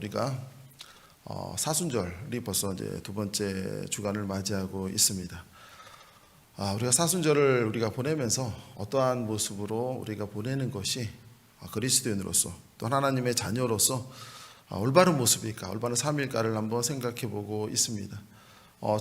우리가 사순절이 벌써 이제 두 번째 주간을 맞이하고 있습니다. 우리가 사순절을 우리가 보내면서 어떠한 모습으로 우리가 보내는 것이 그리스도인으로서 또 하나님의 자녀로서 올바른 모습일까, 올바른 삶일까를 한번 생각해 보고 있습니다.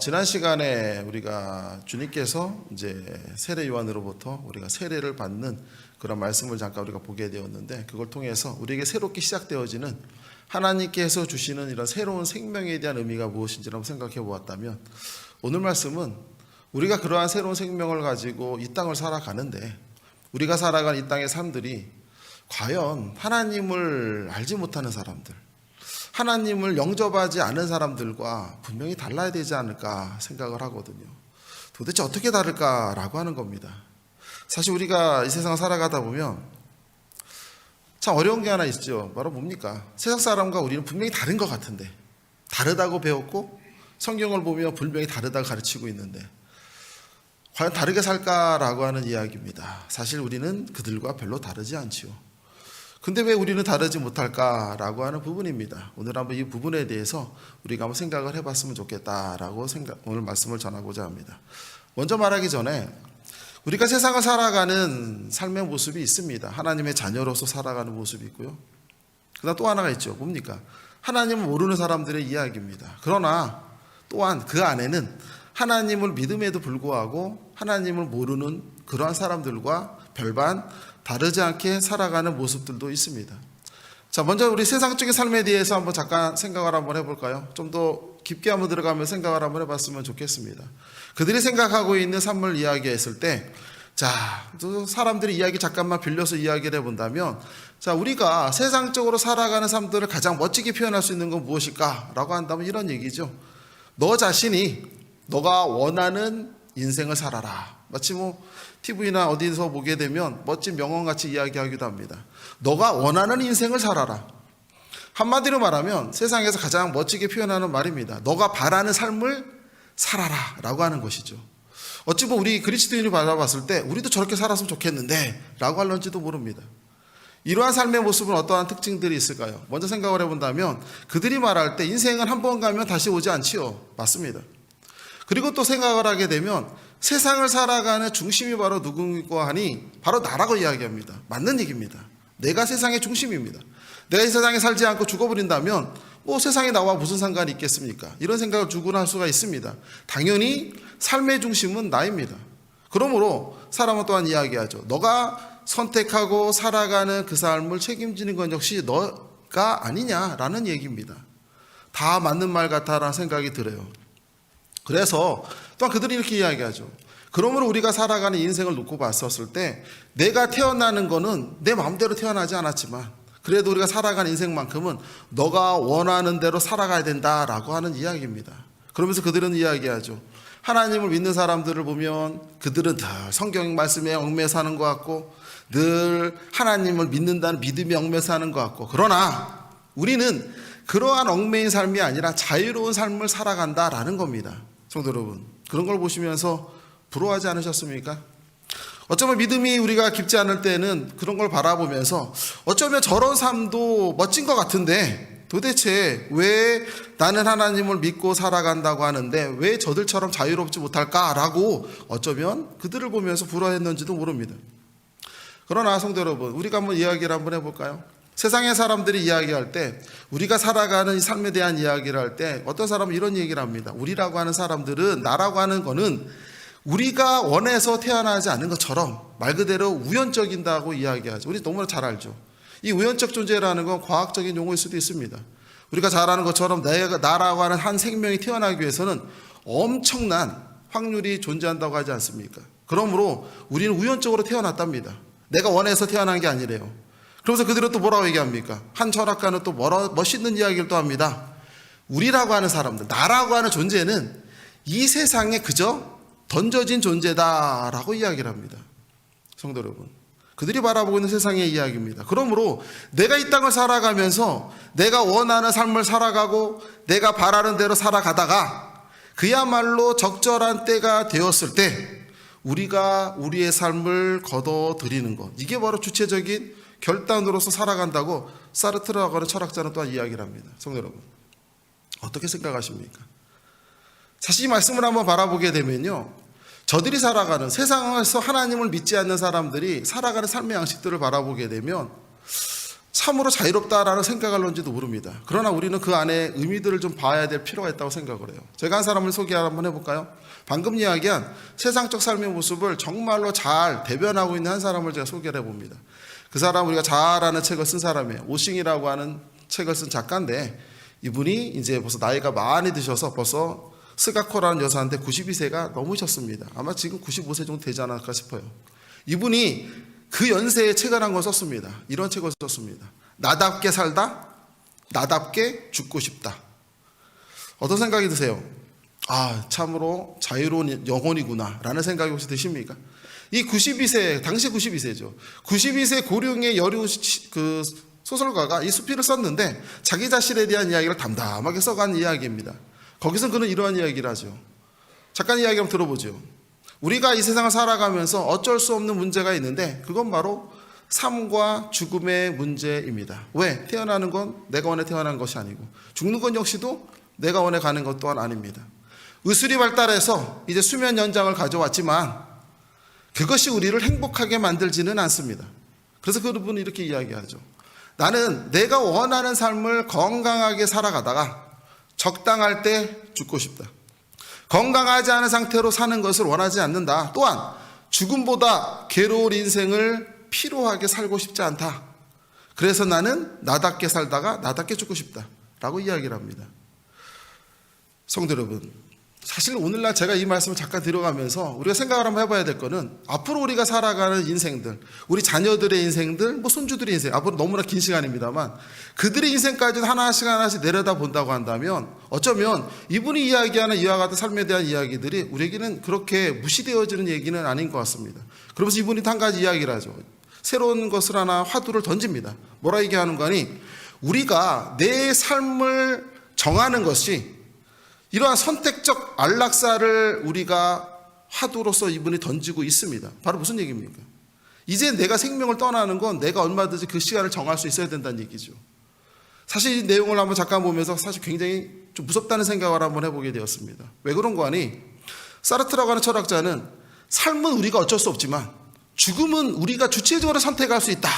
지난 시간에 우리가 주님께서 이제 세례 요한으로부터 우리가 세례를 받는 그런 말씀을 잠깐 우리가 보게 되었는데, 그걸 통해서 우리에게 새롭게 시작되어지는 하나님께서 주시는 이런 새로운 생명에 대한 의미가 무엇인지 한번 생각해 보았다면, 오늘 말씀은 우리가 그러한 새로운 생명을 가지고 이 땅을 살아가는데, 우리가 살아가는 이 땅의 삶들이 과연 하나님을 알지 못하는 사람들, 하나님을 영접하지 않은 사람들과 분명히 달라야 되지 않을까 생각을 하거든요. 도대체 어떻게 다를까라고 하는 겁니다. 사실 우리가 이 세상을 살아가다 보면 참 어려운 게 하나 있죠. 바로 뭡니까? 세상 사람과 우리는 분명히 다른 것 같은데, 다르다고 배웠고 성경을 보면 분명히 다르다고 가르치고 있는데 과연 다르게 살까라고 하는 이야기입니다. 사실 우리는 그들과 별로 다르지 않지요. 근데 왜 우리는 다르지 못할까라고 하는 부분입니다. 오늘 한번 이 부분에 대해서 우리가 한번 생각을 해봤으면 좋겠다라고 오늘 말씀을 전하고자 합니다. 먼저 말하기 전에 우리가 세상을 살아가는 삶의 모습이 있습니다. 하나님의 자녀로서 살아가는 모습이 있고요. 그다음 또 하나가 있죠. 뭡니까? 하나님을 모르는 사람들의 이야기입니다. 그러나 또한 그 안에는 하나님을 믿음에도 불구하고 하나님을 모르는 그러한 사람들과 별반 다르지 않게 살아가는 모습들도 있습니다. 자, 먼저 우리 세상적인 삶에 대해서 한번 잠깐 생각을 한번 해볼까요? 좀 더 깊게 한번 들어가면 생각을 한번 해봤으면 좋겠습니다. 그들이 생각하고 있는 삶을 이야기했을 때, 자, 또 사람들의 이야기 잠깐만 빌려서 이야기를 해본다면, 자, 우리가 세상적으로 살아가는 삶들을 가장 멋지게 표현할 수 있는 건 무엇일까라고 한다면 이런 얘기죠. 너 자신이 너가 원하는 인생을 살아라. 마치 TV나 어디서 보게 되면 멋진 명언같이 이야기하기도 합니다. 너가 원하는 인생을 살아라. 한마디로 말하면 세상에서 가장 멋지게 표현하는 말입니다. 너가 바라는 삶을 살아라 라고 하는 것이죠. 어찌 보면 우리 그리스도인을 바라봤을 때 우리도 저렇게 살았으면 좋겠는데 라고 할런지도 모릅니다. 이러한 삶의 모습은 어떠한 특징들이 있을까요? 먼저 생각을 해본다면 그들이 말할 때 인생은 한 번 가면 다시 오지 않지요. 맞습니다. 그리고 또 생각을 하게 되면 세상을 살아가는 중심이 바로 누구고 하니 바로 나라고 이야기합니다. 맞는 얘기입니다. 내가 세상의 중심입니다. 내가 이 세상에 살지 않고 죽어버린다면 세상에 나와 무슨 상관이 있겠습니까? 이런 생각을 주구나 할 수가 있습니다. 당연히 삶의 중심은 나입니다. 그러므로 사람은 또한 이야기하죠. 너가 선택하고 살아가는 그 삶을 책임지는 건 역시 너가 아니냐라는 얘기입니다. 다 맞는 말 같다라는 생각이 들어요. 그래서 또한 그들이 이렇게 이야기하죠. 그러므로 우리가 살아가는 인생을 놓고 봤었을 때 내가 태어나는 거는 내 마음대로 태어나지 않았지만 그래도 우리가 살아가는 인생만큼은 너가 원하는 대로 살아가야 된다라고 하는 이야기입니다. 그러면서 그들은 이야기하죠. 하나님을 믿는 사람들을 보면 그들은 늘 성경 말씀에 얽매여 사는 것 같고 늘 하나님을 믿는다는 믿음에 얽매여 사는 것 같고, 그러나 우리는 그러한 얽매인 삶이 아니라 자유로운 삶을 살아간다라는 겁니다. 성도 여러분, 그런 걸 보시면서 부러워하지 않으셨습니까? 어쩌면 믿음이 우리가 깊지 않을 때는 그런 걸 바라보면서 어쩌면 저런 삶도 멋진 것 같은데 도대체 왜 나는 하나님을 믿고 살아간다고 하는데 왜 저들처럼 자유롭지 못할까라고 어쩌면 그들을 보면서 부러워했는지도 모릅니다. 그러나 성도 여러분, 우리가 한번 이야기를 한번 해볼까요? 세상의 사람들이 이야기할 때, 우리가 살아가는 이 삶에 대한 이야기를 할 때 어떤 사람은 이런 얘기를 합니다. 우리라고 하는 사람들은, 나라고 하는 거는 우리가 원해서 태어나지 않은 것처럼 말 그대로 우연적인다고 이야기하죠. 우리 너무나 잘 알죠. 이 우연적 존재라는 건 과학적인 용어일 수도 있습니다. 우리가 잘 아는 것처럼 나라고 하는 한 생명이 태어나기 위해서는 엄청난 확률이 존재한다고 하지 않습니까? 그러므로 우리는 우연적으로 태어났답니다. 내가 원해서 태어난 게 아니래요. 그러면서 그들은 또 뭐라고 얘기합니까? 한 철학가는 또 멋있는 이야기를 또 합니다. 우리라고 하는 사람들, 나라고 하는 존재는 이 세상에 그저 던져진 존재다라고 이야기를 합니다. 성도 여러분, 그들이 바라보고 있는 세상의 이야기입니다. 그러므로 내가 이 땅을 살아가면서 내가 원하는 삶을 살아가고 내가 바라는 대로 살아가다가 그야말로 적절한 때가 되었을 때 우리가 우리의 삶을 거둬들이는 것, 이게 바로 주체적인 결단으로서 살아간다고 사르트르라고 하는 철학자는 또한 이야기를 합니다. 성도 여러분, 어떻게 생각하십니까? 사실 이 말씀을 한번 바라보게 되면요, 저들이 살아가는 세상에서 하나님을 믿지 않는 사람들이 살아가는 삶의 양식들을 바라보게 되면 참으로 자유롭다라는 생각을 할런지도 모릅니다. 그러나 우리는 그 안에 의미들을 좀 봐야 될 필요가 있다고 생각을 해요. 제가 한 사람을 소개 한번 해볼까요? 방금 이야기한 세상적 삶의 모습을 정말로 잘 대변하고 있는 한 사람을 제가 소개를 해봅니다. 그 사람 우리가 잘 아는 책을 쓴 사람이에요. 오싱이라고 하는 책을 쓴 작가인데, 이분이 이제 벌써 나이가 많이 드셔서 벌써 스가코라는 여사한테 92세가 넘으셨습니다. 아마 지금 95세 정도 되지 않을까 싶어요. 이분이 그 연세에 책을 한 권 썼습니다. 이런 책을 썼습니다. 나답게 살다, 나답게 죽고 싶다. 어떤 생각이 드세요? 아, 참으로 자유로운 영혼이구나 라는 생각이 혹시 드십니까? 이 92세, 당시 92세죠. 92세 고령의 여류 그 소설가가 이 수필을 썼는데 자기 자신에 대한 이야기를 담담하게 써간 이야기입니다. 거기서 그는 이러한 이야기를 하죠. 잠깐 이야기 한번 들어보죠. 우리가 이 세상을 살아가면서 어쩔 수 없는 문제가 있는데 그건 바로 삶과 죽음의 문제입니다. 왜? 태어나는 건 내가 원해 태어난 것이 아니고 죽는 건 역시도 내가 원해 가는 것 또한 아닙니다. 의술이 발달해서 이제 수면 연장을 가져왔지만 그것이 우리를 행복하게 만들지는 않습니다. 그래서 그분은 이렇게 이야기하죠. 나는 내가 원하는 삶을 건강하게 살아가다가 적당할 때 죽고 싶다. 건강하지 않은 상태로 사는 것을 원하지 않는다. 또한 죽음보다 괴로운 인생을 피로하게 살고 싶지 않다. 그래서 나는 나답게 살다가 나답게 죽고 싶다 라고 이야기를 합니다. 성도 여러분, 사실 오늘날 제가 이 말씀을 잠깐 들어가면서 우리가 생각을 한번 해봐야 될 거는 앞으로 우리가 살아가는 인생들, 우리 자녀들의 인생들, 뭐 손주들의 인생, 앞으로 너무나 긴 시간입니다만 그들의 인생까지는 하나씩 하나씩 내려다 본다고 한다면 어쩌면 이분이 이야기하는 이와 같은 삶에 대한 이야기들이 우리에게는 그렇게 무시되어지는 얘기는 아닌 것 같습니다. 그러면서 이분이 한 가지 이야기를 하죠. 새로운 것을 하나 화두를 던집니다. 뭐라 얘기하는 거니? 우리가 내 삶을 정하는 것이 이러한 선택적 안락사를 우리가 화두로서 이분이 던지고 있습니다. 바로 무슨 얘기입니까? 이제 내가 생명을 떠나는 건 내가 얼마든지 그 시간을 정할 수 있어야 된다는 얘기죠. 사실 이 내용을 한번 잠깐 보면서 사실 굉장히 좀 무섭다는 생각을 한번 해보게 되었습니다. 왜 그런 거 아니? 사르트라고 하는 철학자는 삶은 우리가 어쩔 수 없지만 죽음은 우리가 주체적으로 선택할 수 있다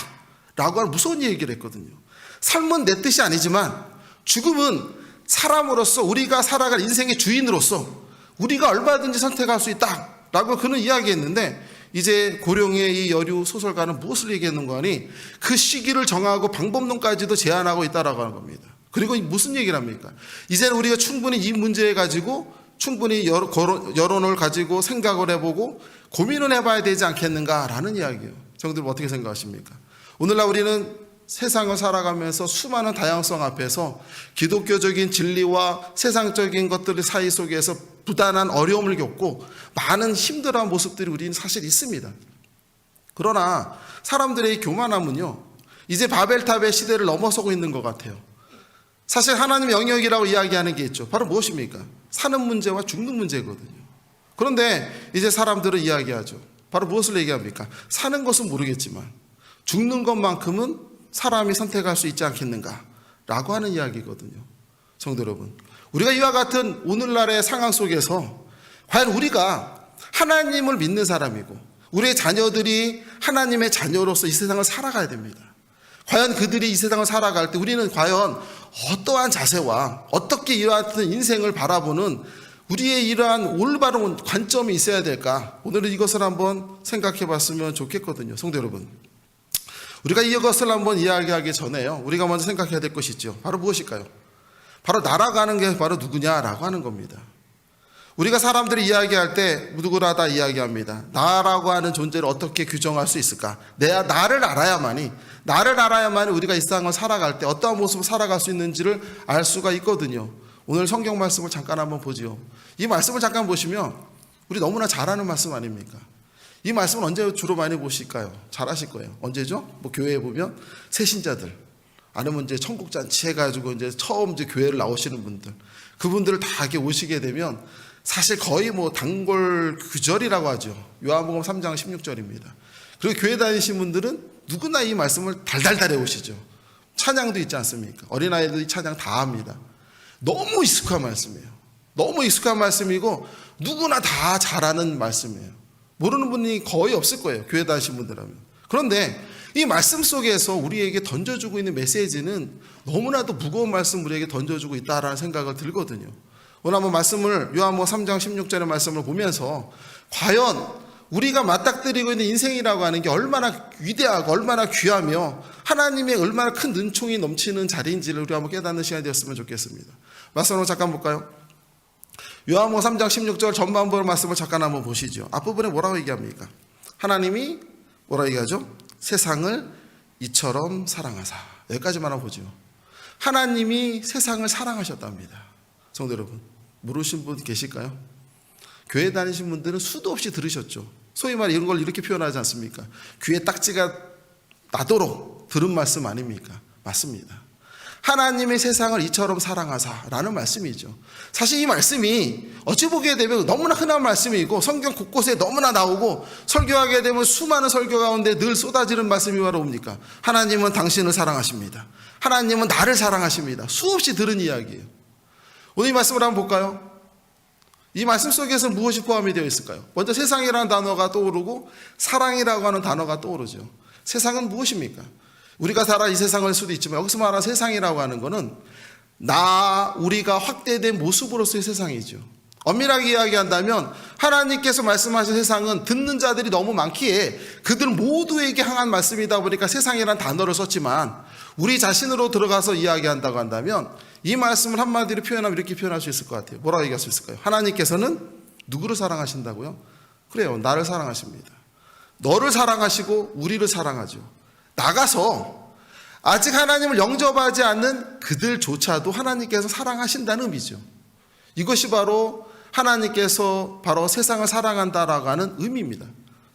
라고 하는 무서운 얘기를 했거든요. 삶은 내 뜻이 아니지만 죽음은 사람으로서 우리가 살아갈 인생의 주인으로서 우리가 얼마든지 선택할 수 있다라고 그는 이야기했는데 이제 고령의 이 여류 소설가는 무엇을 얘기했는 거 아니? 그 시기를 정하고 방법론까지도 제한하고 있다라고 하는 겁니다. 그리고 무슨 얘기를 합니까? 이제는 우리가 충분히 이 문제에 가지고 충분히 여론을 가지고 생각을 해보고 고민을 해봐야 되지 않겠는가라는 이야기예요. 성도들 어떻게 생각하십니까? 오늘날 우리는 세상을 살아가면서 수많은 다양성 앞에서 기독교적인 진리와 세상적인 것들 사이 속에서 부단한 어려움을 겪고 많은 힘들어한 모습들이 우리는 사실 있습니다. 그러나 사람들의 교만함은요, 이제 바벨탑의 시대를 넘어서고 있는 것 같아요. 사실 하나님의 영역이라고 이야기하는 게 있죠. 바로 무엇입니까? 사는 문제와 죽는 문제거든요. 그런데 이제 사람들은 이야기하죠. 바로 무엇을 얘기합니까? 사는 것은 모르겠지만 죽는 것만큼은 사람이 선택할 수 있지 않겠는가 라고 하는 이야기거든요. 성도 여러분, 우리가 이와 같은 오늘날의 상황 속에서 과연 우리가 하나님을 믿는 사람이고 우리의 자녀들이 하나님의 자녀로서 이 세상을 살아가야 됩니다. 과연 그들이 이 세상을 살아갈 때 우리는 과연 어떠한 자세와 어떻게 이와 같은 인생을 바라보는 우리의 이러한 올바른 관점이 있어야 될까? 오늘은 이것을 한번 생각해 봤으면 좋겠거든요. 성도 여러분, 우리가 이것을 한번 이야기하기 전에요, 우리가 먼저 생각해야 될 것이 있죠. 바로 무엇일까요? 바로 나라가는 게 바로 누구냐라고 하는 겁니다. 우리가 사람들이 이야기할 때 누구나 다 이야기합니다. 나라고 하는 존재를 어떻게 규정할 수 있을까? 나를 알아야만이 우리가 이 세상을 살아갈 때 어떠한 모습으로 살아갈 수 있는지를 알 수가 있거든요. 오늘 성경 말씀을 잠깐 한번 보지요. 이 말씀을 잠깐 보시면 우리 너무나 잘 아는 말씀 아닙니까? 이 말씀은 언제 주로 많이 보실까요? 잘 아실 거예요. 언제죠? 뭐 교회에 보면 새신자들, 아니면 이제 천국잔치 해가지고 이제 처음 이제 교회를 나오시는 분들, 그분들을 다 이렇게 오시게 되면 사실 거의 뭐 단골 규절이라고 하죠. 요한복음 3장 16절입니다. 그리고 교회 다니신 분들은 누구나 이 말씀을 달달달 해오시죠. 찬양도 있지 않습니까? 어린아이들이 찬양 다 합니다. 너무 익숙한 말씀이에요. 너무 익숙한 말씀이고 누구나 다 잘하는 말씀이에요. 모르는 분이 거의 없을 거예요. 교회 다니신 분들하면. 그런데 이 말씀 속에서 우리에게 던져주고 있는 메시지는 너무나도 무거운 말씀 우리에게 던져주고 있다라는 생각을 들거든요. 오늘 한번 말씀을 요한복음 3장 16절의 말씀을 보면서 과연 우리가 맞닥뜨리고 있는 인생이라고 하는 게 얼마나 위대하고 얼마나 귀하며 하나님의 얼마나 큰 은총이 넘치는 자리인지를 우리 한번 깨닫는 시간이 되었으면 좋겠습니다. 말씀을 잠깐 볼까요? 요한복음 3장 16절 전반부의 말씀을 잠깐 한번 보시죠. 앞부분에 뭐라고 얘기합니까? 하나님이 뭐라고 얘기하죠? 세상을 이처럼 사랑하사. 여기까지만 한번 보죠. 하나님이 세상을 사랑하셨답니다. 성도 여러분, 모르신 분 계실까요? 교회 다니신 분들은 수도 없이 들으셨죠. 소위 말해 이런 걸 이렇게 표현하지 않습니까? 귀에 딱지가 나도록 들은 말씀 아닙니까? 맞습니다. 하나님의 세상을 이처럼 사랑하사라는 말씀이죠. 사실 이 말씀이 어찌 보게 되면 너무나 흔한 말씀이고 성경 곳곳에 너무나 나오고 설교하게 되면 수많은 설교 가운데 늘 쏟아지는 말씀이 바로 뭡니까? 하나님은 당신을 사랑하십니다. 하나님은 나를 사랑하십니다. 수없이 들은 이야기예요. 오늘 이 말씀을 한번 볼까요? 이 말씀 속에서 무엇이 포함이 되어 있을까요? 먼저 세상이라는 단어가 떠오르고 사랑이라고 하는 단어가 떠오르죠. 세상은 무엇입니까? 우리가 살아 이 세상을 수도 있지만 여기서 말하는 세상이라고 하는 것은 우리가 확대된 모습으로서의 세상이죠. 엄밀하게 이야기한다면 하나님께서 말씀하신 세상은 듣는 자들이 너무 많기에 그들 모두에게 향한 말씀이다 보니까 세상이라는 단어를 썼지만 우리 자신으로 들어가서 이야기한다고 한다면 이 말씀을 한마디로 표현하면 이렇게 표현할 수 있을 것 같아요. 뭐라고 얘기할 수 있을까요? 하나님께서는 누구를 사랑하신다고요? 그래요. 나를 사랑하십니다. 너를 사랑하시고 우리를 사랑하죠. 나가서 아직 하나님을 영접하지 않는 그들조차도 하나님께서 사랑하신다는 의미죠. 이것이 바로 하나님께서 바로 세상을 사랑한다라고 하는 의미입니다.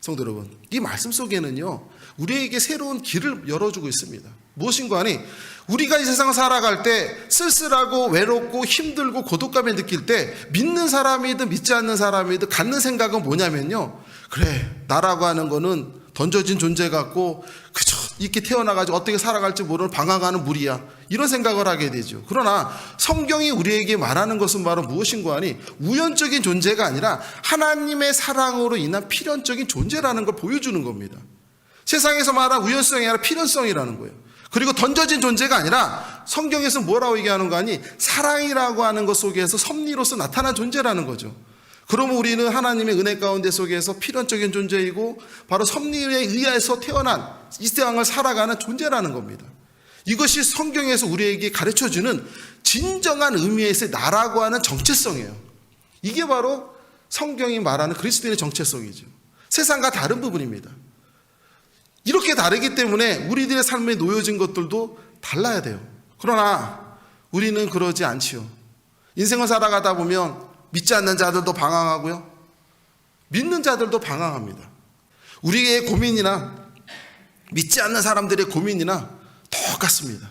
성도 여러분, 이 말씀 속에는요 우리에게 새로운 길을 열어주고 있습니다. 무엇인가 하니 우리가 이 세상을 살아갈 때 쓸쓸하고 외롭고 힘들고 고독감을 느낄 때 믿는 사람이든 믿지 않는 사람이든 갖는 생각은 뭐냐면요, 그래 나라고 하는 거는 던져진 존재 같고 그저 이렇게 태어나가지고 어떻게 살아갈지 모르는 방황하는 무리야, 이런 생각을 하게 되죠. 그러나 성경이 우리에게 말하는 것은 바로 무엇인가 하니 우연적인 존재가 아니라 하나님의 사랑으로 인한 필연적인 존재라는 걸 보여주는 겁니다. 세상에서 말하는 우연성이 아니라 필연성이라는 거예요. 그리고 던져진 존재가 아니라 성경에서 뭐라고 얘기하는 거 아니 사랑이라고 하는 것 속에서 섭리로서 나타난 존재라는 거죠. 그러면 우리는 하나님의 은혜 가운데 속에서 필연적인 존재이고 바로 섭리에 의해서 태어난 이 세상을 살아가는 존재라는 겁니다. 이것이 성경에서 우리에게 가르쳐주는 진정한 의미에서의 나라고 하는 정체성이에요. 이게 바로 성경이 말하는 그리스도인의 정체성이죠. 세상과 다른 부분입니다. 이렇게 다르기 때문에 우리들의 삶에 놓여진 것들도 달라야 돼요. 그러나 우리는 그러지 않지요. 인생을 살아가다 보면 믿지 않는 자들도 방황하고요, 믿는 자들도 방황합니다. 우리의 고민이나 믿지 않는 사람들의 고민이나 똑같습니다.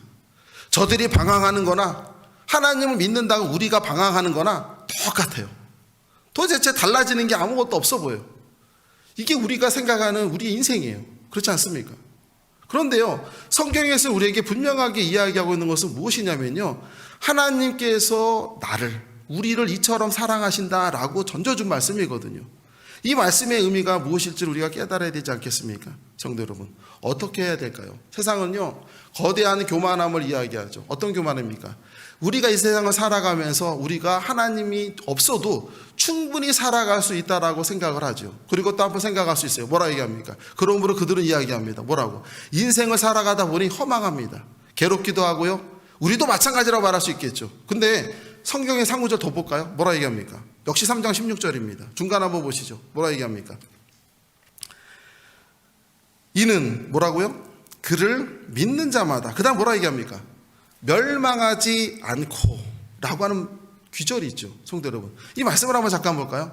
저들이 방황하는 거나 하나님을 믿는다고 우리가 방황하는 거나 똑같아요. 도대체 달라지는 게 아무것도 없어 보여요. 이게 우리가 생각하는 우리의 인생이에요. 그렇지 않습니까? 그런데요, 성경에서 우리에게 분명하게 이야기하고 있는 것은 무엇이냐면요, 하나님께서 우리를 이처럼 사랑하신다라고 던져준 말씀이거든요. 이 말씀의 의미가 무엇일지 우리가 깨달아야 되지 않겠습니까? 성도 여러분, 어떻게 해야 될까요? 세상은요 거대한 교만함을 이야기하죠. 어떤 교만입니까? 우리가 이 세상을 살아가면서 우리가 하나님이 없어도 충분히 살아갈 수 있다라고 생각을 하죠. 그리고 또 한번 생각할 수 있어요. 뭐라 얘기합니까? 그러므로 그들은 이야기합니다. 뭐라고? 인생을 살아가다 보니 허망합니다. 괴롭기도 하고요, 우리도 마찬가지라고 말할 수 있겠죠. 근데 성경의 상구절 더 볼까요? 뭐라 얘기합니까? 역시 3장 16절입니다. 중간 한번 보시죠. 뭐라 얘기합니까? 이는 뭐라고요? 그를 믿는 자마다, 그 다음 뭐라 얘기합니까? 멸망하지 않고 라고 하는 귀절이 있죠. 성도 여러분, 이 말씀을 한번 잠깐 볼까요?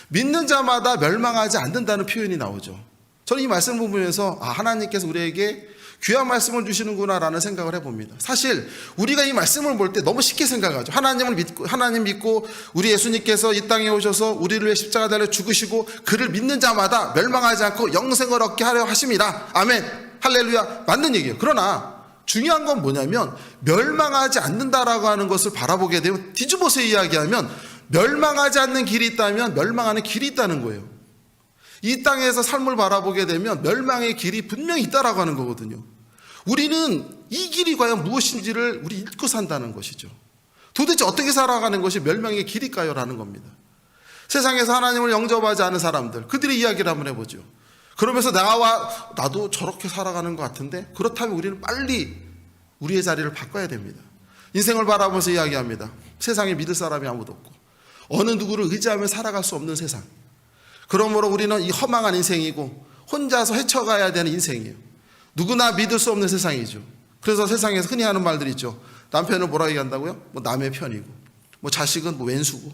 믿는 자마다 멸망하지 않는다는 표현이 나오죠. 저는 이 말씀을 보면서 하나님께서 우리에게 귀한 말씀을 주시는구나 라는 생각을 해봅니다. 사실 우리가 이 말씀을 볼 때 너무 쉽게 생각하죠. 하나님 믿고 우리 예수님께서 이 땅에 오셔서 우리를 위해 십자가 달려 죽으시고 그를 믿는 자마다 멸망하지 않고 영생을 얻게 하려 하십니다. 아멘. 할렐루야, 맞는 얘기예요. 그러나 중요한 건 뭐냐면 멸망하지 않는다라고 하는 것을 바라보게 되면, 뒤집어서 이야기하면 멸망하지 않는 길이 있다면 멸망하는 길이 있다는 거예요. 이 땅에서 삶을 바라보게 되면 멸망의 길이 분명히 있다라고 하는 거거든요. 우리는 이 길이 과연 무엇인지를 우리 읽고 산다는 것이죠. 도대체 어떻게 살아가는 것이 멸망의 길일까요? 라는 겁니다. 세상에서 하나님을 영접하지 않은 사람들, 그들의 이야기를 한번 해보죠. 그러면서 나도 저렇게 살아가는 것 같은데, 그렇다면 우리는 빨리 우리의 자리를 바꿔야 됩니다. 인생을 바라보면서 이야기합니다. 세상에 믿을 사람이 아무도 없고 어느 누구를 의지하며 살아갈 수 없는 세상. 그러므로 우리는 이 허망한 인생이고 혼자서 헤쳐가야 되는 인생이에요. 누구나 믿을 수 없는 세상이죠. 그래서 세상에서 흔히 하는 말들이 있죠. 남편은 뭐라 얘기한다고요? 뭐 남의 편이고, 뭐 자식은 뭐 왼수고,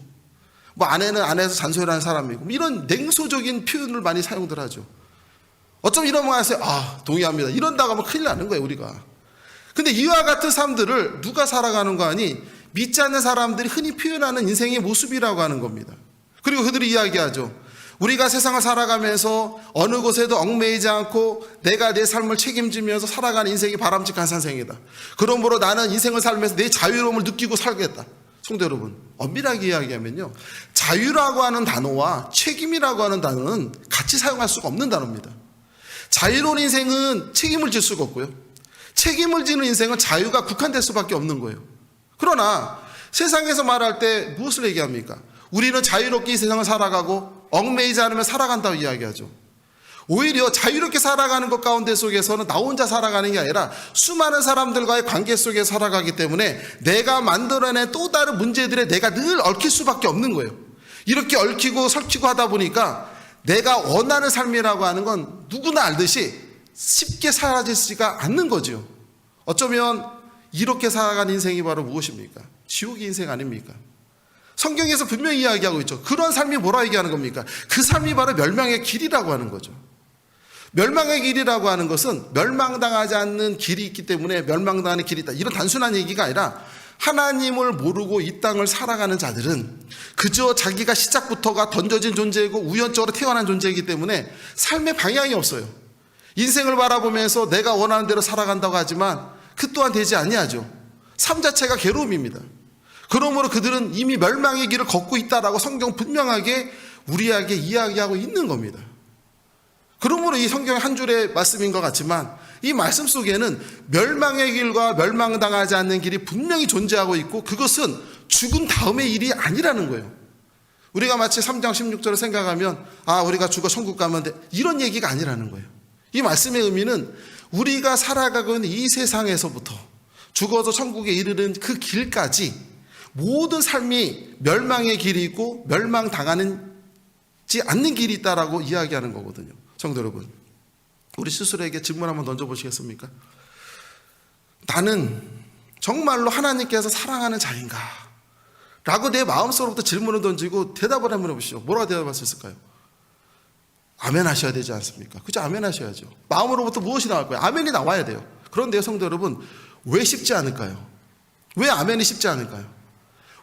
뭐 아내는 아내에서 잔소리하는 사람이고, 이런 냉소적인 표현을 많이 사용들 하죠. 어쩜 이런 말 하세요? 동의합니다. 이런다고 하면 큰일 나는 거예요, 우리가. 근데 이와 같은 삶들을 누가 살아가는 거 아니? 믿지 않는 사람들이 흔히 표현하는 인생의 모습이라고 하는 겁니다. 그리고 그들이 이야기하죠. 우리가 세상을 살아가면서 어느 곳에도 얽매이지 않고 내가 내 삶을 책임지면서 살아가는 인생이 바람직한 인생이다. 그러므로 나는 인생을 살면서 내 자유로움을 느끼고 살겠다. 성도 여러분, 엄밀하게 이야기하면요, 자유라고 하는 단어와 책임이라고 하는 단어는 같이 사용할 수가 없는 단어입니다. 자유로운 인생은 책임을 질 수가 없고요, 책임을 지는 인생은 자유가 국한될 수밖에 없는 거예요. 그러나 세상에서 말할 때 무엇을 얘기합니까? 우리는 자유롭게 이 세상을 살아가고 얽매이지 않으면 살아간다고 이야기하죠. 오히려 자유롭게 살아가는 것 가운데 속에서는 나 혼자 살아가는 게 아니라 수많은 사람들과의 관계 속에 살아가기 때문에 내가 만들어낸 또 다른 문제들에 내가 늘 얽힐 수밖에 없는 거예요. 이렇게 얽히고 설키고 하다 보니까 내가 원하는 삶이라고 하는 건 누구나 알듯이 쉽게 사라지지가 않는 거죠. 어쩌면 이렇게 살아가는 인생이 바로 무엇입니까? 지옥의 인생 아닙니까? 성경에서 분명히 이야기하고 있죠. 그런 삶이 뭐라 얘기하는 겁니까? 그 삶이 바로 멸망의 길이라고 하는 거죠. 멸망의 길이라고 하는 것은 멸망당하지 않는 길이 있기 때문에 멸망당하는 길이 있다, 이런 단순한 얘기가 아니라 하나님을 모르고 이 땅을 살아가는 자들은 그저 자기가 시작부터가 던져진 존재이고 우연적으로 태어난 존재이기 때문에 삶의 방향이 없어요. 인생을 바라보면서 내가 원하는 대로 살아간다고 하지만 그 또한 되지 아니하죠. 삶 자체가 괴로움입니다. 그러므로 그들은 이미 멸망의 길을 걷고 있다라고 성경 분명하게 우리에게 이야기하고 있는 겁니다. 그러므로 이 성경 한 줄의 말씀인 것 같지만 이 말씀 속에는 멸망의 길과 멸망당하지 않는 길이 분명히 존재하고 있고, 그것은 죽은 다음의 일이 아니라는 거예요. 우리가 마치 3장 16절을 생각하면 우리가 죽어 천국 가면 돼, 이런 얘기가 아니라는 거예요. 이 말씀의 의미는 우리가 살아가고 있는 이 세상에서부터 죽어서 천국에 이르는 그 길까지 모든 삶이 멸망의 길이 있고 멸망당하지 않는 길이 있다라고 이야기하는 거거든요. 성도 여러분, 우리 스스로에게 질문 한번 던져보시겠습니까? 나는 정말로 하나님께서 사랑하는 자인가? 라고 내 마음속으로부터 질문을 던지고 대답을 한번 해보시죠. 뭐라고 대답할 수 있을까요? 아멘 하셔야 되지 않습니까? 그죠? 아멘 하셔야죠. 마음으로부터 무엇이 나올 거예요? 아멘이 나와야 돼요. 그런데요, 성도 여러분, 왜 쉽지 않을까요? 왜 아멘이 쉽지 않을까요?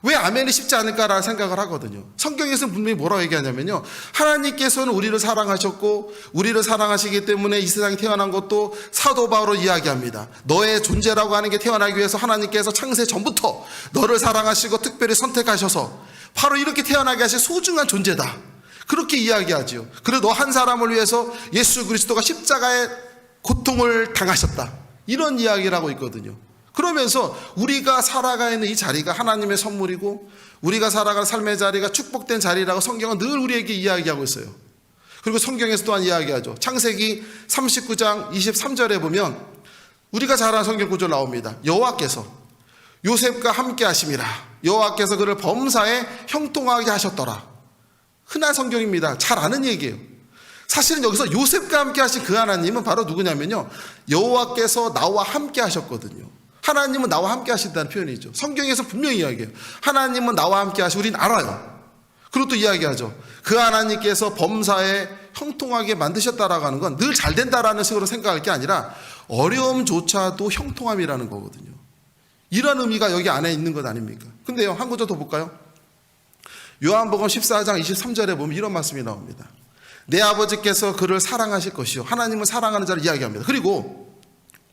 왜 아멘이 쉽지 않을까라는 생각을 하거든요. 성경에서는 분명히 뭐라고 얘기하냐면요, 하나님께서는 우리를 사랑하셨고 우리를 사랑하시기 때문에 이 세상에 태어난 것도 사도 바울로 이야기합니다. 너의 존재라고 하는 게 태어나기 위해서 하나님께서 창세 전부터 너를 사랑하시고 특별히 선택하셔서 바로 이렇게 태어나게 하신 소중한 존재다, 그렇게 이야기하지요. 그리고 너 한 사람을 위해서 예수 그리스도가 십자가의 고통을 당하셨다, 이런 이야기를 하고 있거든요. 그러면서 우리가 살아가는 이 자리가 하나님의 선물이고 우리가 살아가는 삶의 자리가 축복된 자리라고 성경은 늘 우리에게 이야기하고 있어요. 그리고 성경에서 또한 이야기하죠. 창세기 39장 23절에 보면 우리가 잘 아는 성경 구절 나옵니다. 여호와께서 요셉과 함께 하심이라, 여호와께서 그를 범사에 형통하게 하셨더라. 흔한 성경입니다. 잘 아는 얘기예요. 사실은 여기서 요셉과 함께 하신 그 하나님은 바로 누구냐면요, 여호와께서 나와 함께 하셨거든요. 하나님은 나와 함께 하신다는 표현이죠. 성경에서 분명히 이야기해요. 하나님은 나와 함께 하시고 우리는 알아요. 그리고 또 이야기하죠. 그 하나님께서 범사에 형통하게 만드셨다라고 하는 건 늘 잘 된다라는 식으로 생각할 게 아니라 어려움조차도 형통함이라는 거거든요. 이런 의미가 여기 안에 있는 것 아닙니까? 근데요, 한 구절 더 볼까요? 요한복음 14장 23절에 보면 이런 말씀이 나옵니다. 내 아버지께서 그를 사랑하실 것이요. 하나님은 사랑하는 자를 이야기합니다. 그리고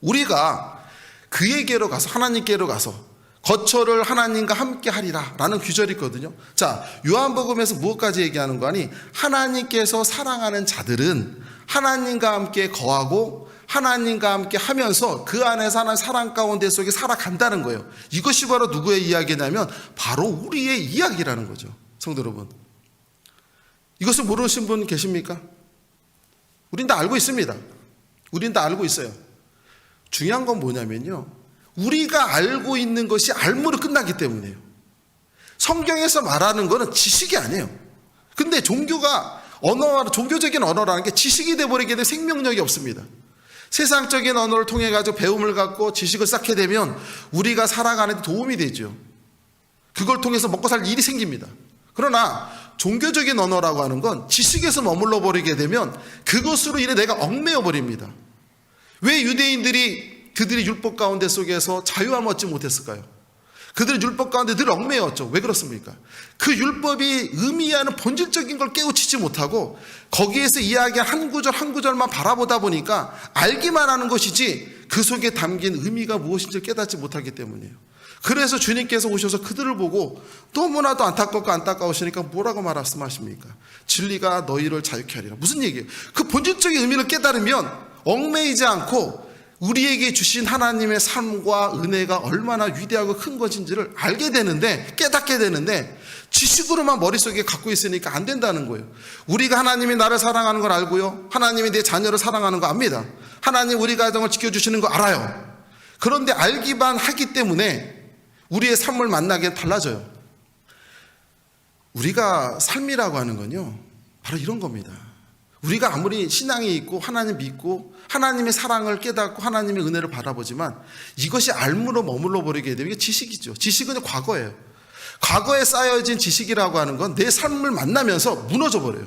우리가 그에게로 가서, 하나님께로 가서 거처를 하나님과 함께 하리라 라는 규절이 있거든요. 자, 요한복음에서 무엇까지 얘기하는 거 아니? 하나님께서 사랑하는 자들은 하나님과 함께 거하고 하나님과 함께 하면서 그 안에서 하나님 사랑 가운데 속에 살아간다는 거예요. 이것이 바로 누구의 이야기냐면 바로 우리의 이야기라는 거죠. 성도 여러분, 이것을 모르신 분 계십니까? 우린 다 알고 있습니다. 우린 다 알고 있어요. 중요한 건 뭐냐면요, 우리가 알고 있는 것이 알므로 끝나기 때문이에요. 성경에서 말하는 거는 지식이 아니에요. 근데 종교적인 언어라는 게 지식이 돼버리게 되면 생명력이 없습니다. 세상적인 언어를 통해 가지고 배움을 갖고 지식을 쌓게 되면 우리가 살아가는 데 도움이 되죠. 그걸 통해서 먹고 살 일이 생깁니다. 그러나 종교적인 언어라고 하는 건 지식에서 머물러 버리게 되면 그것으로 인해 내가 얽매여 버립니다. 왜 유대인들이 그들의 율법 가운데 속에서 자유함을 얻지 못했을까요? 그들의 율법 가운데 늘 얽매였죠. 왜 그렇습니까? 그 율법이 의미하는 본질적인 걸 깨우치지 못하고 거기에서 이야기한 한 구절 한 구절만 바라보다 보니까 알기만 하는 것이지 그 속에 담긴 의미가 무엇인지 깨닫지 못하기 때문이에요. 그래서 주님께서 오셔서 그들을 보고 너무나도 안타깝고 안타까우시니까 뭐라고 말씀하십니까? 진리가 너희를 자유케 하리라. 무슨 얘기예요? 그 본질적인 의미를 깨달으면 얽매이지 않고 우리에게 주신 하나님의 삶과 은혜가 얼마나 위대하고 큰 것인지를 알게 되는데, 깨닫게 되는데 지식으로만 머릿속에 갖고 있으니까 안 된다는 거예요. 우리가 하나님이 나를 사랑하는 걸 알고요, 하나님이 내 자녀를 사랑하는 거 압니다. 하나님 우리 가정을 지켜주시는 거 알아요. 그런데 알기만 하기 때문에 우리의 삶을 만나기엔 달라져요. 우리가 삶이라고 하는 건요, 바로 이런 겁니다. 우리가 아무리 신앙이 있고 하나님 믿고 하나님의 사랑을 깨닫고 하나님의 은혜를 바라보지만 이것이 알므로 머물러 버리게 되면 이게 지식이죠. 지식은 과거예요. 과거에 쌓여진 지식이라고 하는 건 내 삶을 만나면서 무너져 버려요.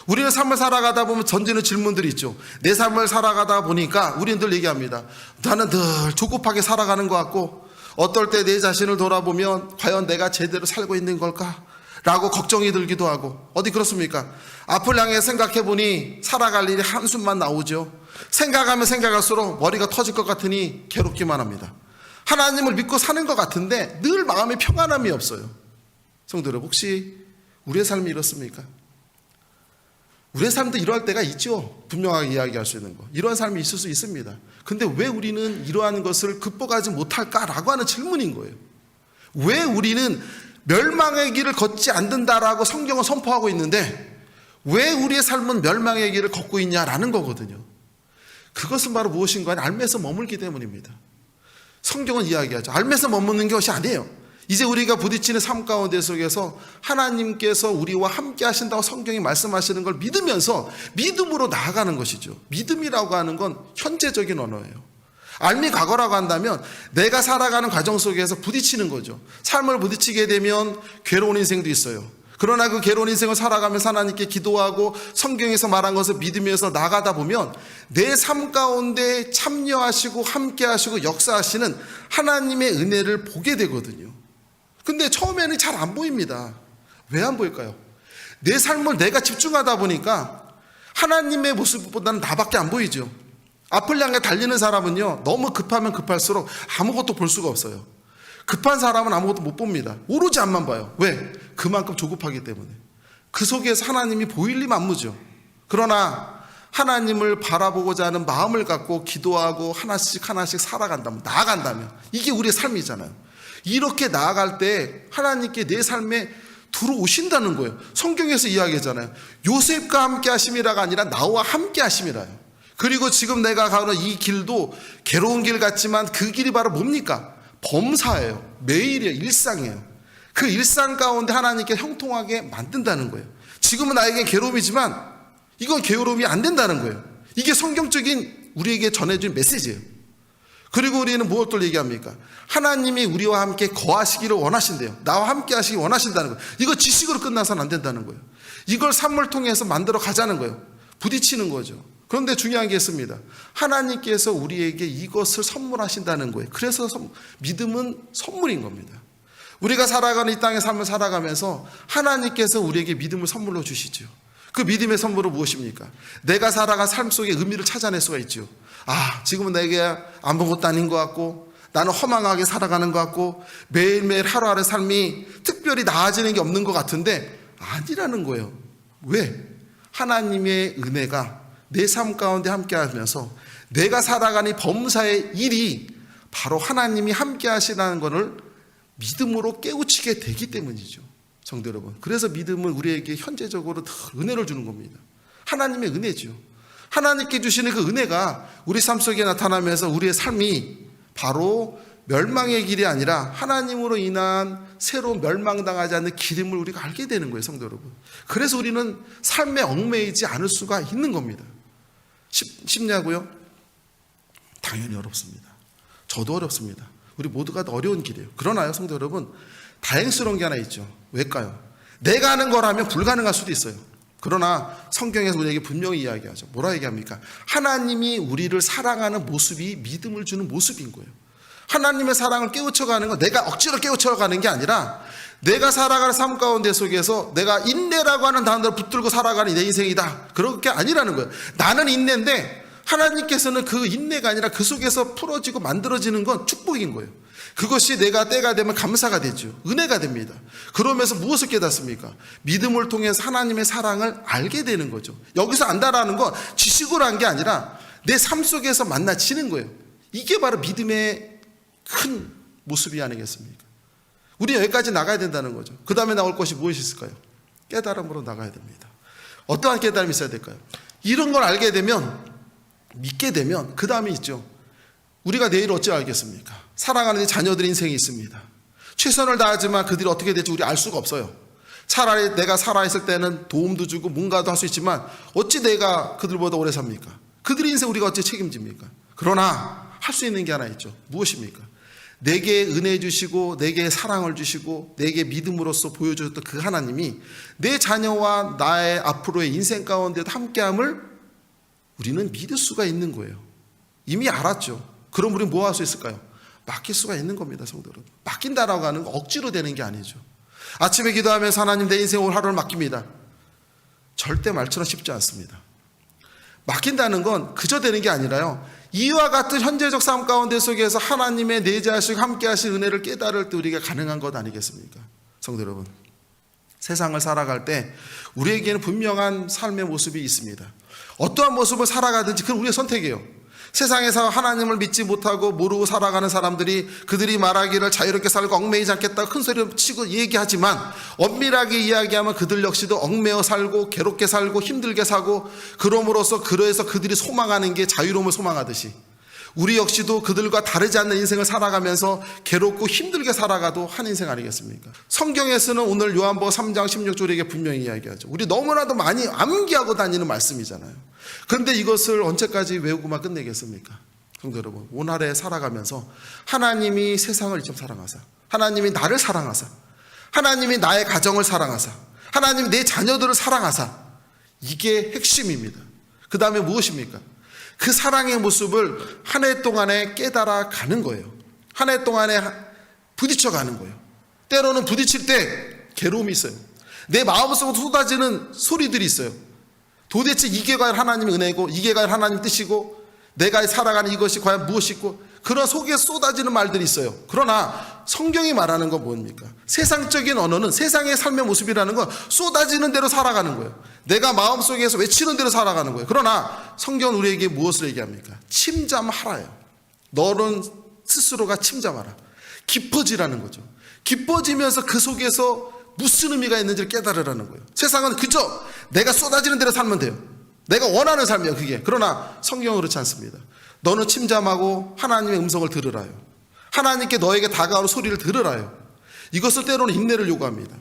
우리는 삶을 살아가다 보면 던지는 질문들이 있죠. 내 삶을 살아가다 보니까 우리는 늘 얘기합니다. 나는 늘 조급하게 살아가는 것 같고 어떨 때 내 자신을 돌아보면 과연 내가 제대로 살고 있는 걸까? 라고 걱정이 들기도 하고. 어디 그렇습니까? 앞을 향해 생각해보니 살아갈 일이 한숨만 나오죠. 생각하면 생각할수록 머리가 터질 것 같으니 괴롭기만 합니다. 하나님을 믿고 사는 것 같은데 늘 마음에 평안함이 없어요. 성도 여러분, 혹시 우리의 삶이 이렇습니까? 우리의 삶도 이러할 때가 있죠. 분명하게 이야기할 수 있는 거. 이러한 삶이 있을 수 있습니다. 근데 왜 우리는 이러한 것을 극복하지 못할까라고 하는 질문인 거예요. 왜 우리는 멸망의 길을 걷지 않는다라고 성경은 선포하고 있는데 왜 우리의 삶은 멸망의 길을 걷고 있냐라는 거거든요. 그것은 바로 무엇인가 하면 알면서 머물기 때문입니다. 성경은 이야기하죠. 알면서 머무는 것이 아니에요. 이제 우리가 부딪히는 삶 가운데 속에서 하나님께서 우리와 함께 하신다고 성경이 말씀하시는 걸 믿으면서 믿음으로 나아가는 것이죠. 믿음이라고 하는 건 현재적인 언어예요. 알미 과거라고 한다면 내가 살아가는 과정 속에서 부딪히는 거죠. 삶을 부딪히게 되면 괴로운 인생도 있어요. 그러나 그 괴로운 인생을 살아가면서 하나님께 기도하고 성경에서 말한 것을 믿으면서 나가다 보면 내 삶 가운데 참여하시고 함께 하시고 역사하시는 하나님의 은혜를 보게 되거든요. 근데 처음에는 잘 안 보입니다. 왜 안 보일까요? 내 삶을 내가 집중하다 보니까 하나님의 모습보다는 나밖에 안 보이죠. 앞을 향해 달리는 사람은요, 너무 급하면 급할수록 아무것도 볼 수가 없어요. 급한 사람은 아무것도 못 봅니다. 오로지 앞만 봐요. 왜? 그만큼 조급하기 때문에. 그 속에서 하나님이 보일 리 만무죠. 그러나 하나님을 바라보고자 하는 마음을 갖고 기도하고 하나씩 하나씩 살아간다면, 나아간다면 이게 우리의 삶이잖아요. 이렇게 나아갈 때 하나님께 내 삶에 들어오신다는 거예요. 성경에서 이야기하잖아요. 요셉과 함께 하심이라가 아니라 나와 함께 하심이라요. 그리고 지금 내가 가는 이 길도 괴로운 길 같지만 그 길이 바로 뭡니까? 범사예요. 매일이에요. 일상이에요. 그 일상 가운데 하나님께 형통하게 만든다는 거예요. 지금은 나에게 괴로움이지만 이건 괴로움이 안 된다는 거예요. 이게 성경적인 우리에게 전해준 메시지예요. 그리고 우리는 무엇을 얘기합니까? 하나님이 우리와 함께 거하시기를 원하신대요. 나와 함께 하시기 원하신다는 거예요. 이거 지식으로 끝나서는 안 된다는 거예요. 이걸 삶을 통해서 만들어 가자는 거예요. 부딪히는 거죠. 그런데 중요한 게 있습니다. 하나님께서 우리에게 이것을 선물하신다는 거예요. 그래서 믿음은 선물인 겁니다. 우리가 살아가는 이 땅의 삶을 살아가면서 하나님께서 우리에게 믿음을 선물로 주시죠. 그 믿음의 선물은 무엇입니까? 내가 살아간 삶 속에 의미를 찾아낼 수가 있죠. 지금은 내게 아무것도 아닌 것 같고, 나는 허망하게 살아가는 것 같고, 매일매일 하루하루 삶이 특별히 나아지는 게 없는 것 같은데 아니라는 거예요. 왜? 하나님의 은혜가 내 삶 가운데 함께 하면서 내가 살아가는 범사의 일이 바로 하나님이 함께 하시라는 것을 믿음으로 깨우치게 되기 때문이죠. 성도 여러분, 그래서 믿음은 우리에게 현재적으로 더 은혜를 주는 겁니다. 하나님의 은혜죠. 하나님께 주시는 그 은혜가 우리 삶 속에 나타나면서 우리의 삶이 바로 멸망의 길이 아니라 하나님으로 인한 새로운 멸망당하지 않는 길임을 우리가 알게 되는 거예요. 성도 여러분, 그래서 우리는 삶에 얽매이지 않을 수가 있는 겁니다. 쉽냐고요? 당연히 어렵습니다. 저도 어렵습니다. 우리 모두가 다 어려운 길이에요. 그러나요, 성도 여러분, 다행스러운 게 하나 있죠. 왜일까요? 내가 하는 거라면 불가능할 수도 있어요. 그러나 성경에서 우리에게 분명히 이야기하죠. 뭐라 얘기합니까? 하나님이 우리를 사랑하는 모습이 믿음을 주는 모습인 거예요. 하나님의 사랑을 깨우쳐가는 건 내가 억지로 깨우쳐가는 게 아니라 내가 살아가는 삶 가운데 속에서 내가 인내라고 하는 단어를 붙들고 살아가는 내 인생이다, 그런 게 아니라는 거예요. 나는 인내인데 하나님께서는 그 인내가 아니라 그 속에서 풀어지고 만들어지는 건 축복인 거예요. 그것이 내가 때가 되면 감사가 되죠. 은혜가 됩니다. 그러면서 무엇을 깨닫습니까? 믿음을 통해서 하나님의 사랑을 알게 되는 거죠. 여기서 안다라는 건 지식으로 한 게 아니라 내 삶 속에서 만나지는 거예요. 이게 바로 믿음의 큰 모습이 아니겠습니까? 우리 여기까지 나가야 된다는 거죠. 그 다음에 나올 것이 무엇이 있을까요? 깨달음으로 나가야 됩니다. 어떠한 깨달음이 있어야 될까요? 이런 걸 알게 되면, 믿게 되면 그 다음에 있죠. 우리가 내일 어찌 알겠습니까? 사랑하는 자녀들의 인생이 있습니다. 최선을 다하지만 그들이 어떻게 될지 우리 알 수가 없어요. 차라리 내가 살아있을 때는 도움도 주고 뭔가도 할 수 있지만 어찌 내가 그들보다 오래 삽니까? 그들의 인생 우리가 어찌 책임집니까? 그러나 할 수 있는 게 하나 있죠. 무엇입니까? 내게 은혜 주시고 내게 사랑을 주시고 내게 믿음으로써 보여주셨던 그 하나님이 내 자녀와 나의 앞으로의 인생 가운데도 함께함을 우리는 믿을 수가 있는 거예요. 이미 알았죠. 그럼 우리는 뭐 할 수 있을까요? 맡길 수가 있는 겁니다. 성도 여러분, 맡긴다라고 하는 건 억지로 되는 게 아니죠. 아침에 기도하면서 하나님 내 인생 오늘 하루를 맡깁니다. 절대 말처럼 쉽지 않습니다. 맡긴다는 건 그저 되는 게 아니라요, 이와 같은 현재적 삶 가운데 속에서 하나님의 내재하시고 함께 하신 은혜를 깨달을 때 우리가 가능한 것 아니겠습니까? 성도 여러분, 세상을 살아갈 때 우리에게는 분명한 삶의 모습이 있습니다. 어떠한 모습을 살아가든지 그건 우리의 선택이에요. 세상에서 하나님을 믿지 못하고 모르고 살아가는 사람들이 그들이 말하기를 자유롭게 살고 얽매이지 않겠다고 큰 소리를 치고 얘기하지만 엄밀하게 이야기하면 그들 역시도 얽매여 살고 괴롭게 살고 힘들게 사고, 그럼으로써 그래서 그들이 소망하는 게 자유로움을 소망하듯이 우리 역시도 그들과 다르지 않는 인생을 살아가면서 괴롭고 힘들게 살아가도 한 인생 아니겠습니까? 성경에서는 오늘 요한복음 3장 16절에게 분명히 이야기하죠. 우리 너무나도 많이 암기하고 다니는 말씀이잖아요. 그런데 이것을 언제까지 외우고만 끝내겠습니까? 성도 여러분, 오늘에 살아가면서 하나님이 세상을 좀 사랑하사, 하나님이 나를 사랑하사, 하나님이 나의 가정을 사랑하사, 하나님이 내 자녀들을 사랑하사, 이게 핵심입니다. 그 다음에 무엇입니까? 그 사랑의 모습을 한 해 동안에 깨달아 가는 거예요. 한 해 동안에 부딪혀 가는 거예요. 때로는 부딪힐 때 괴로움이 있어요. 내 마음속으로 쏟아지는 소리들이 있어요. 도대체 이게 과연 하나님의 은혜고 이게 과연 하나님 뜻이고 내가 살아가는 이것이 과연 무엇이고, 그런 속에 쏟아지는 말들이 있어요. 그러나 성경이 말하는 건 뭡니까? 세상적인 언어는, 세상의 삶의 모습이라는 건 쏟아지는 대로 살아가는 거예요. 내가 마음속에서 외치는 대로 살아가는 거예요. 그러나 성경은 우리에게 무엇을 얘기합니까? 침잠하라요. 너는 스스로가 침잠하라. 깊어지라는 거죠. 깊어지면서 그 속에서 무슨 의미가 있는지를 깨달으라는 거예요. 세상은 그저 내가 쏟아지는 대로 살면 돼요. 내가 원하는 삶이에요, 그게. 그러나 성경은 그렇지 않습니다. 너는 침잠하고 하나님의 음성을 들으라요. 하나님께 너에게 다가오는 소리를 들으라요. 이것은 때로는 인내를 요구합니다.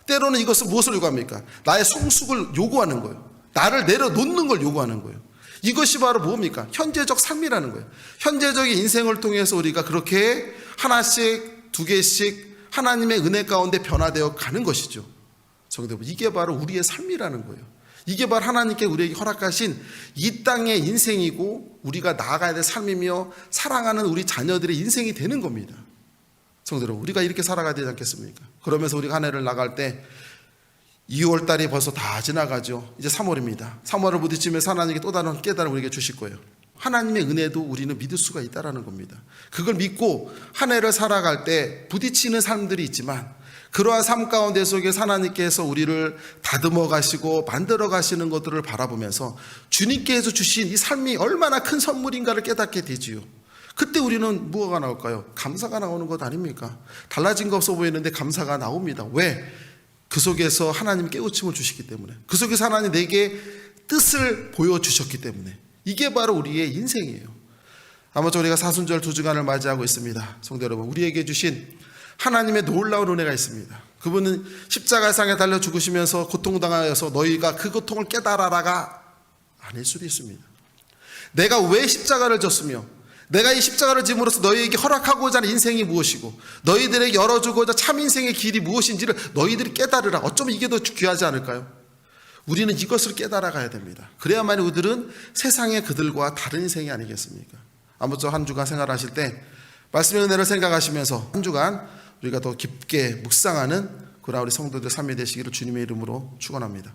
때로는 이것은 무엇을 요구합니까? 나의 성숙을 요구하는 거예요. 나를 내려놓는 걸 요구하는 거예요. 이것이 바로 뭡니까? 현재적 삶이라는 거예요. 현재적인 인생을 통해서 우리가 그렇게 하나씩 두 개씩 하나님의 은혜 가운데 변화되어 가는 것이죠. 성도 여러분, 이게 바로 우리의 삶이라는 거예요. 이게 바로 하나님께 우리에게 허락하신 이 땅의 인생이고 우리가 나아가야 될 삶이며 사랑하는 우리 자녀들의 인생이 되는 겁니다. 성도 여러분, 우리가 이렇게 살아가야 되지 않겠습니까? 그러면서 우리가 한 해를 나갈 때 2월 달이 벌써 다 지나가죠. 이제 3월입니다. 3월을 부딪히면서 하나님께 또 다른 깨달음을 우리에게 주실 거예요. 하나님의 은혜도 우리는 믿을 수가 있다는 겁니다. 그걸 믿고 한 해를 살아갈 때 부딪히는 삶들이 있지만 그러한 삶 가운데 속에서 하나님께서 우리를 다듬어 가시고 만들어 가시는 것들을 바라보면서 주님께서 주신 이 삶이 얼마나 큰 선물인가를 깨닫게 되지요. 그때 우리는 무엇가 나올까요? 감사가 나오는 것 아닙니까? 달라진 거 없어 보이는데 감사가 나옵니다. 왜? 그 속에서 하나님 깨우침을 주시기 때문에, 그 속에서 하나님 내게 뜻을 보여주셨기 때문에. 이게 바로 우리의 인생이에요. 아무쪼 우리가 사순절 2주간을 맞이하고 있습니다. 성도 여러분, 우리에게 주신 하나님의 놀라운 은혜가 있습니다. 그분은 십자가상에 달려 죽으시면서 고통당하여서 너희가 그 고통을 깨달아라가 아닐 수도 있습니다. 내가 왜 십자가를 졌으며 내가 이 십자가를 짐으로써 너희에게 허락하고자 하는 인생이 무엇이고 너희들에게 열어주고자 참 인생의 길이 무엇인지를 너희들이 깨달으라. 어쩌면 이게 더 귀하지 않을까요? 우리는 이것을 깨달아 가야 됩니다. 그래야만 우리들은 세상의 그들과 다른 인생이 아니겠습니까? 아무쪼 한 주간 생활하실 때 말씀의 은혜를 생각하시면서 한 주간 우리가 더 깊게 묵상하는 그러나 우리 성도들 삶이 되시기를 주님의 이름으로 축원합니다.